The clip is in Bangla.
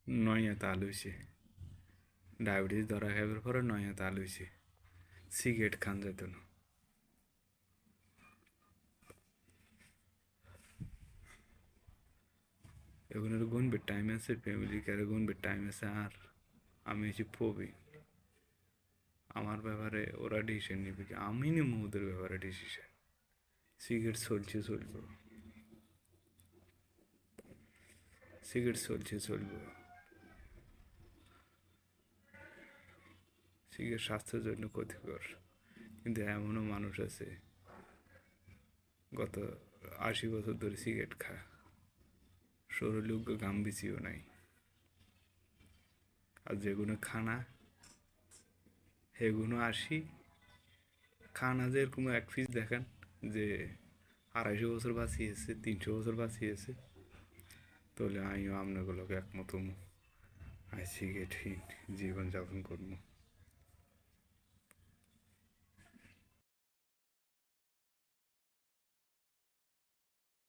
নয়া তাল হইছে, ডায়াবেটিস ধরা খাইবার পরে নয়া তাল হইছে, সিগারেট খান যেত না। এখন আর গুনবে টাইম আছে, ফ্যামিলি কারে গুনবে টাইম আছে। আর আমি হচ্ছি প্রবীণ, আমার ব্যাপারে ওরা ডিসিশন নিবে কি? আমি নেবো ওদের ব্যাপারে ডিসিশন। সিগারেট চলছে চলবো, সিগারেট চলছে চলবো। সিগারেট স্বাস্থ্যের জন্য ক্ষতিকর, কিন্তু এমনও মানুষ আছে গত 80 বছর ধরে সিগারেট খায়, শরীরে ঘাম বিচিও নাই। আর যেগুলো খানা সেগুলো 80, খানা যে এরকম এক পিস দেখেন যে 250 বছর বাঁচিয়েছে, 300 বছর বাঁচিয়েছে, তাহলে আমিও আপনাগুলোকে একমত হবো। আমি সিগারেটহীন জীবনযাপন করবো।